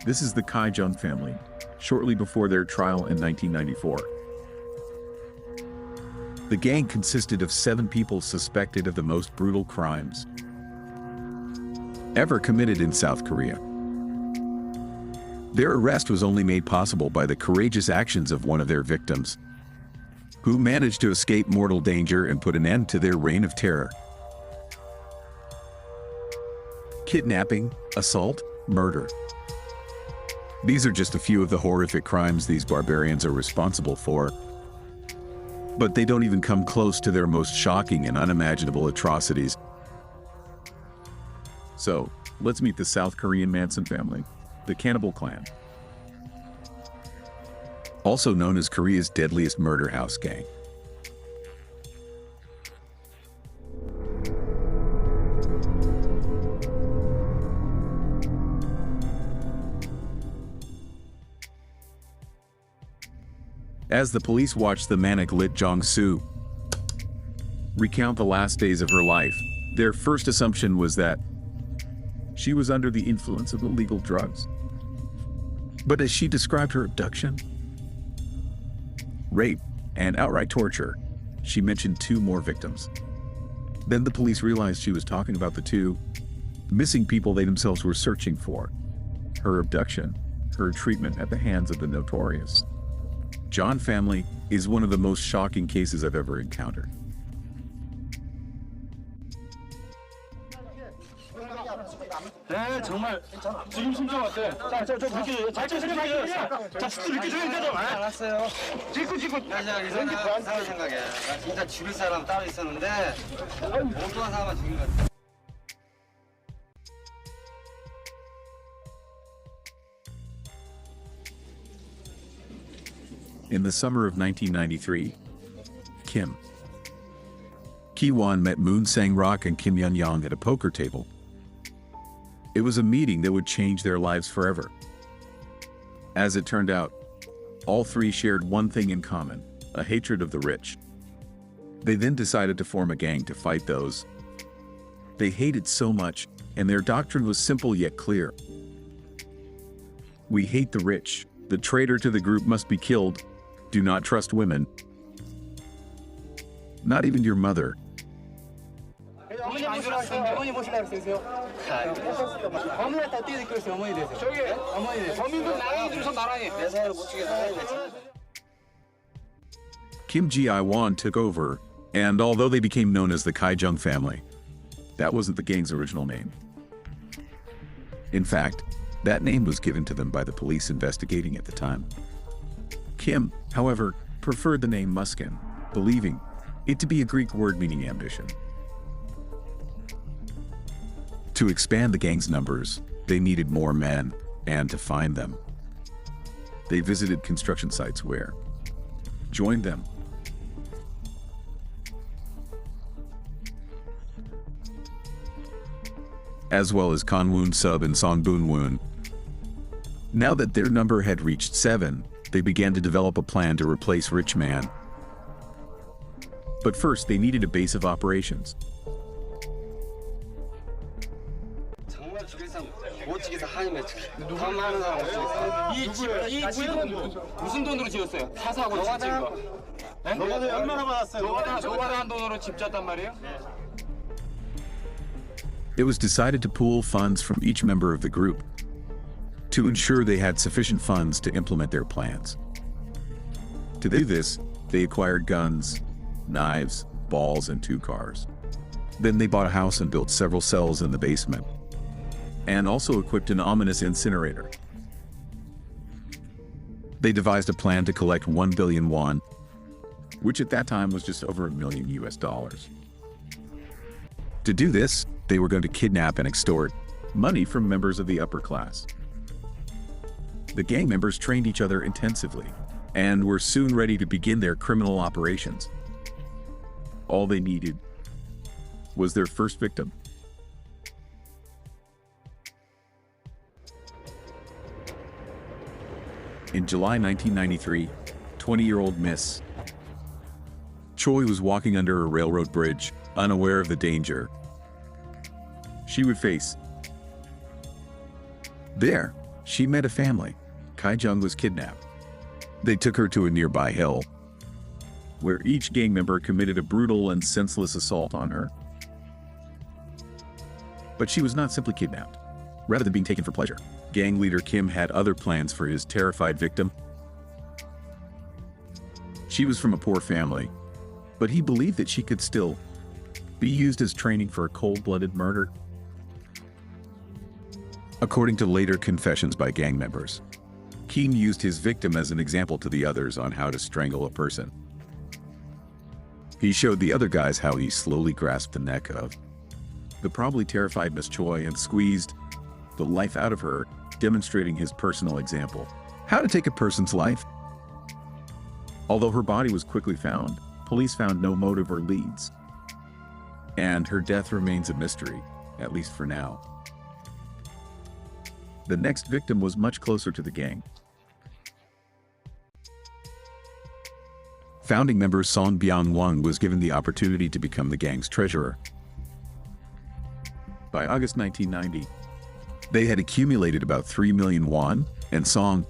This is the Chijon family, shortly before their trial in 1994. The gang consisted of 7 people suspected of the most brutal crimes ever committed in South Korea. Their arrest was only made possible by the courageous actions of one of their victims, who managed to escape mortal danger and put an end to their reign of terror. Kidnapping, assault, murder. These are just a few of the horrific crimes these barbarians are responsible for. But they don't even come close to their most shocking and unimaginable atrocities. So, let's meet the South Korean Manson family, the Cannibal Clan. Also known as Korea's deadliest murder house gang. As the police watched the manic Lit Jong-soo recount the last days of her life, their first assumption was that she was under the influence of illegal drugs. But as she described her abduction, rape, and outright torture, she mentioned 2 more victims. Then the police realized she was talking about the 2 missing people they themselves were searching for. Her abduction, her treatment at the hands of the Notorious. Chijon family is one of the most shocking cases I've ever encountered. 네, 정말 지금 심정 어때? 자, 저 그렇게 잘 생각해요. 자, 스스로 이렇게 줘야 되죠. 알았어요. 지금 야, 이상한 생각이야. 나 진짜 죽일 사람 따로 있었는데 엉뚱한 사람만 죽인 것 같아. In the summer of 1993, Kim Ki-won met Moon Sang-rak and Kim Yeon-young at a poker table. It was a meeting that would change their lives forever. As it turned out, all 3 shared one thing in common: a hatred of the rich. They then decided to form a gang to fight those they hated so much, and their doctrine was simple yet clear. We hate the rich. The traitor to the group must be killed. Do not trust women. Not even your mother. 어머니 모시라 그랬어요. 어머니 다 뛰어들 그랬어요. 어머니 되세요. 저기 어머니 되세요. 범인들 나랑이 주소 나랑이. 내 사연을 못 죽여서 해야지. Kim Ji-won took over, and although they became known as the Chijon family, that wasn't the gang's original name. In fact, that name was given to them by the police investigating at the time. Kim, however, preferred the name Muskin, believing it to be a Greek word meaning ambition. To expand the gang's numbers, they needed more men, and to find them, they visited construction sites where joined them. As well as Kanwon Sub and Songbun-woon. Now that their number had reached 7, they began to develop a plan to replace Rich Man. But first, they needed a base of operations. 정말 죽일 사람 못 죽여서 하이면 더 많은 사람 못 죽였어. 이 집은 무슨 돈으로 지었어요? 사사하고 집 지은 거. 네? 너가 얼마나 받았어요? 저거한 돈으로 집 졌단 말이에요? It was decided to pool funds from each member of the group to ensure they had sufficient funds to implement their plans. To do this, they acquired guns, knives, balls, and 2 cars. Then they bought a house and built several cells in the basement, and also equipped an ominous incinerator. They devised a plan to collect 1 billion won, which at that time was just over $1 million US. To do this, they were going to kidnap and extort money from members of the upper class. The gang members trained each other intensively, and were soon ready to begin their criminal operations. All they needed was their first victim. In July 1993, 20-year-old Miss Choi was walking under a railroad bridge, unaware of the danger she would face. There, she met a family. Chijon was kidnapped. They took her to a nearby hill, where each gang member committed a brutal and senseless assault on her. But she was not simply kidnapped. Rather than being taken for pleasure, gang leader Kim had other plans for his terrified victim. She was from a poor family, but he believed that she could still be used as training for a cold-blooded murder. According to later confessions by gang members, Kim used his victim as an example to the others on how to strangle a person. He showed the other guys how he slowly grasped the neck of the probably terrified Miss Choi and squeezed the life out of her, demonstrating his personal example. How to take a person's life. Although her body was quickly found, police found no motive or leads. And her death remains a mystery, at least for now. The next victim was much closer to the gang. Founding member Song Byung-won was given the opportunity to become the gang's treasurer. By August 1990, they had accumulated about 3 million won, and Song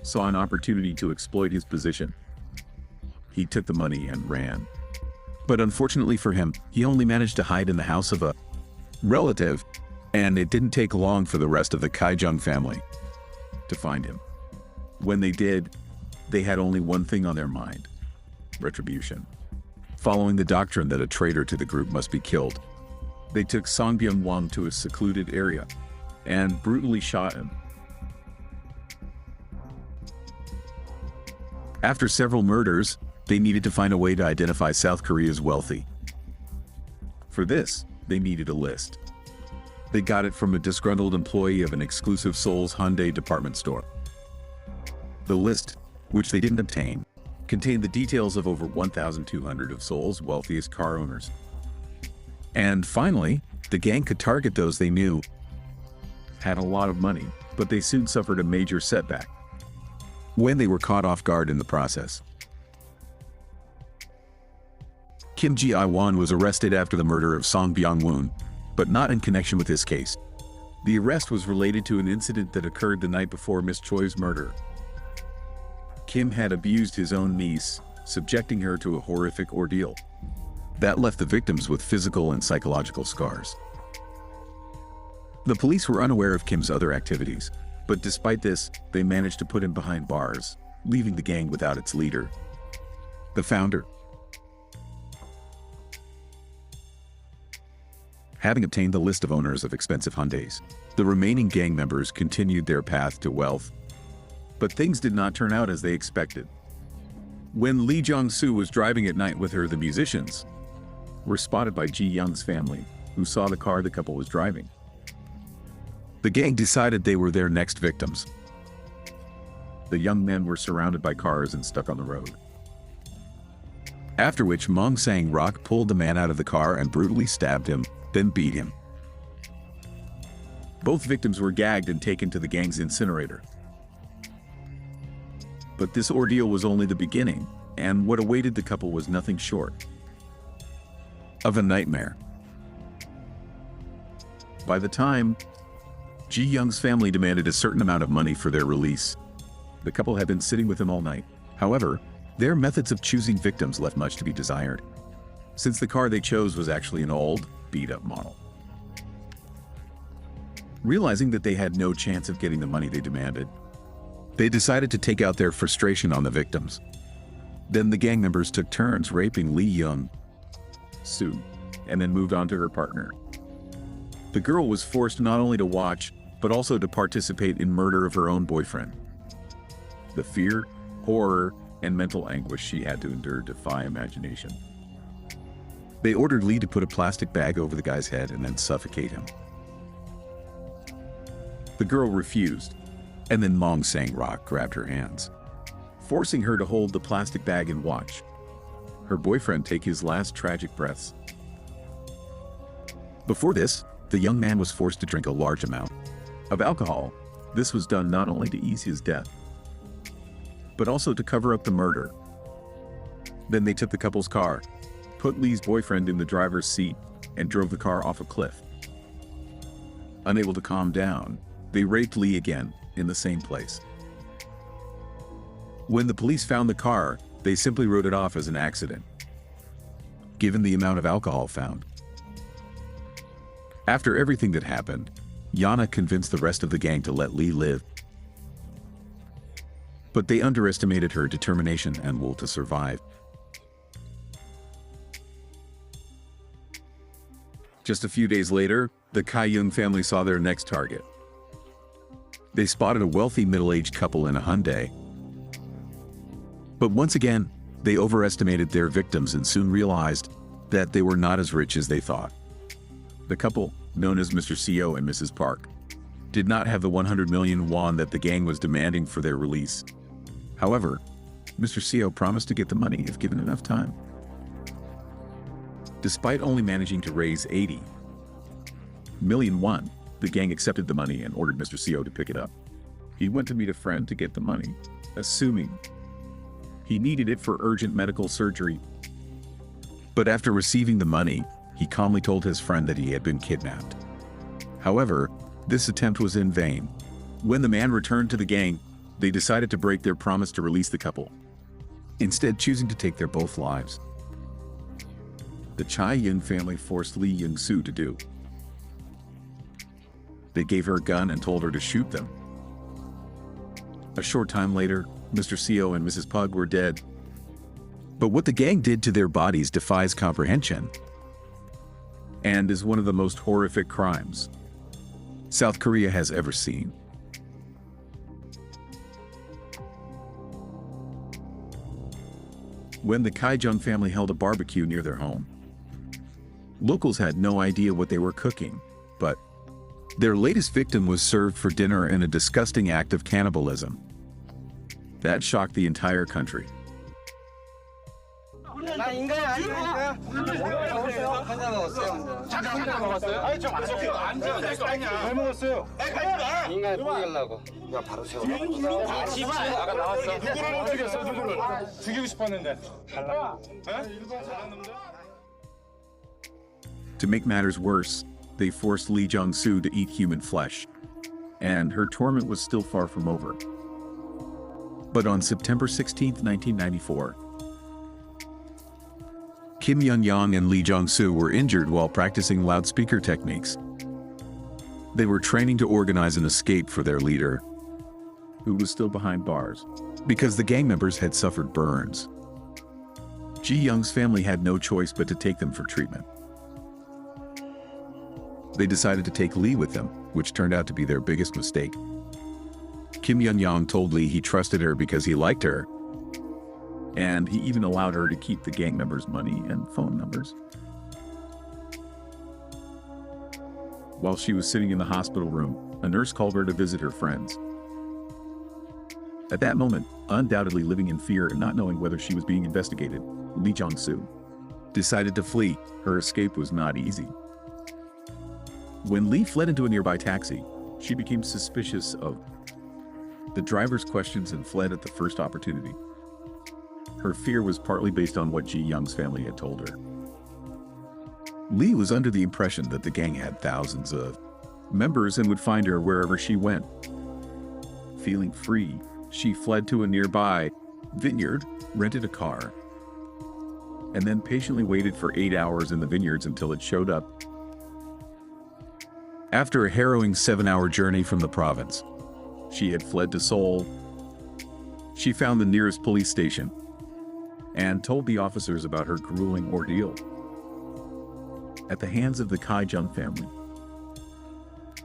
saw an opportunity to exploit his position. He took the money and ran. But unfortunately for him, he only managed to hide in the house of a relative, and it didn't take long for the rest of the Chijon family to find him. When they did, they had only one thing on their mind: retribution. Following the doctrine that a traitor to the group must be killed, they took Song Byung-won to a secluded area and brutally shot him. After several murders, they needed to find a way to identify South Korea's wealthy. For this, they needed a list. They got it from a disgruntled employee of an exclusive Seoul's Hyundai department store. The list, which they didn't obtain, contained the details of over 1,200 of Seoul's wealthiest car owners. And finally, the gang could target those they knew had a lot of money, but they soon suffered a major setback when they were caught off guard in the process. Kim Ji-won was arrested after the murder of Song Byung-won, but not in connection with this case. The arrest was related to an incident that occurred the night before Miss Choi's murder. Kim had abused his own niece, subjecting her to a horrific ordeal that left the victims with physical and psychological scars. The police were unaware of Kim's other activities, but despite this, they managed to put him behind bars, leaving the gang without its leader, the founder. Having obtained the list of owners of expensive Hyundais, the remaining gang members continued their path to wealth. But things did not turn out as they expected. When Lee Jong-soo was driving at night with her, the musicians were spotted by Ji Young's family, who saw the car the couple was driving. The gang decided they were their next victims. The young men were surrounded by cars and stuck on the road. After which, Mong Sang-rok pulled the man out of the car and brutally stabbed him, then beat him. Both victims were gagged and taken to the gang's incinerator. But this ordeal was only the beginning, and what awaited the couple was nothing short of a nightmare. By the time Ji Young's family demanded a certain amount of money for their release, the couple had been sitting with him all night. However, their methods of choosing victims left much to be desired, since the car they chose was actually an old, beat-up model. Realizing that they had no chance of getting the money they demanded, they decided to take out their frustration on the victims. Then the gang members took turns raping Lee Young-soo, and then moved on to her partner. The girl was forced not only to watch, but also to participate in murder of her own boyfriend. The fear, horror, and mental anguish she had to endure defy imagination. They ordered Lee to put a plastic bag over the guy's head and then suffocate him. The girl refused, and then Mong Sang-rok grabbed her hands, forcing her to hold the plastic bag and watch her boyfriend take his last tragic breaths. Before this, the young man was forced to drink a large amount of alcohol. This was done not only to ease his death, but also to cover up the murder. Then they took the couple's car, put Lee's boyfriend in the driver's seat, and drove the car off a cliff. Unable to calm down, they raped Lee again, in the same place. When the police found the car, they simply wrote it off as an accident, given the amount of alcohol found. After everything that happened, Yana convinced the rest of the gang to let Lee live. But they underestimated her determination and will to survive. Just a few days later, the Chijon family saw their next target. They spotted a wealthy middle-aged couple in a Hyundai. But once again, they overestimated their victims and soon realized that they were not as rich as they thought. The couple, known as Mr. Seo and Mrs. Park, did not have the 100 million won that the gang was demanding for their release. However, Mr. Seo promised to get the money if given enough time. Despite only managing to raise 80 million won, the gang accepted the money and ordered Mr. Seo to pick it up. He went to meet a friend to get the money, assuming he needed it for urgent medical surgery. But after receiving the money, he calmly told his friend that he had been kidnapped. However, this attempt was in vain. When the man returned to the gang, they decided to break their promise to release the couple, instead choosing to take their both lives. The Chijon family forced Lee Young-soo to do. They gave her a gun and told her to shoot them. A short time later, Mr. Seo and Mrs. Pug were dead. But what the gang did to their bodies defies comprehension and is one of the most horrific crimes South Korea has ever seen. When the Chijon family held a barbecue near their home, locals had no idea what they were cooking, but their latest victim was served for dinner in a disgusting act of cannibalism that shocked the entire country. 나 인간이 아니야. 혼자 먹었어요. 잠깐 먹었어요? 아니 저 안 먹었어요. 왜 먹었어요? 인간이 포기하려고. 야 바로 세워. 아까 나왔어. 누구를 못 죽였어? 누구를? 죽이고 싶었는데. 달라. To make matters worse, they forced Lee Jong-soo to eat human flesh, and her torment was still far from over. But on September 16, 1994, Kim Yeon-young and Lee Jong-soo were injured while practicing loudspeaker techniques. They were training to organize an escape for their leader, who was still behind bars, because the gang members had suffered burns. Ji-young's family had no choice but to take them for treatment. They decided to take Lee with them, which turned out to be their biggest mistake. Kim Yeon-young told Lee he trusted her because he liked her, and he even allowed her to keep the gang members' money and phone numbers. While she was sitting in the hospital room, a nurse called her to visit her friends. At that moment, undoubtedly living in fear and not knowing whether she was being investigated, Lee Jong-soo decided to flee. Her escape was not easy. When Lee fled into a nearby taxi, she became suspicious of the driver's questions and fled at the first opportunity. Her fear was partly based on what Ji-young's family had told her. Lee was under the impression that the gang had thousands of members and would find her wherever she went. Feeling free, she fled to a nearby vineyard, rented a car, and then patiently waited for 8 hours in the vineyards until it showed up. After a harrowing 7-hour journey from the province, she had fled to Seoul. She found the nearest police station and told the officers about her grueling ordeal at the hands of the Chijon family.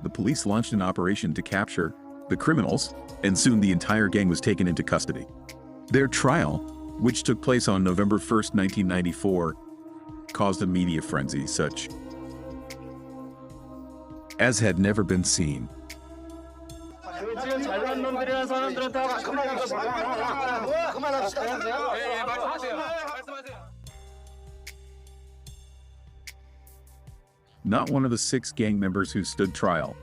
The police launched an operation to capture the criminals, and soon the entire gang was taken into custody. Their trial, which took place on November 1st, 1994, caused a media frenzy such as had never been seen. Not one of the 6 gang members who stood trial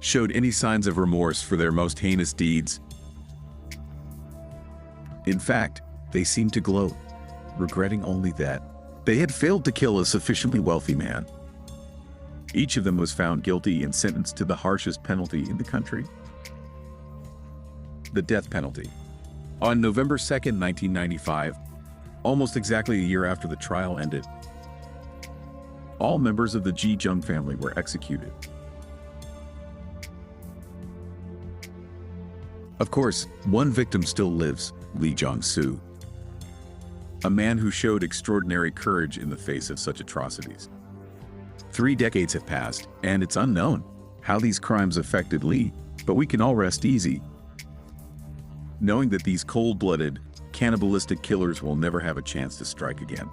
showed any signs of remorse for their most heinous deeds. In fact, they seemed to gloat, regretting only that they had failed to kill a sufficiently wealthy man. Each of them was found guilty and sentenced to the harshest penalty in the country: the death penalty. On November 2nd, 1995, almost exactly a year after the trial ended, all members of the Chijon family were executed. Of course, one victim still lives, Lee Jong-soo, a man who showed extraordinary courage in the face of such atrocities. 3 decades have passed, and it's unknown how these crimes affected Lee, but we can all rest easy, knowing that these cold-blooded, cannibalistic killers will never have a chance to strike again.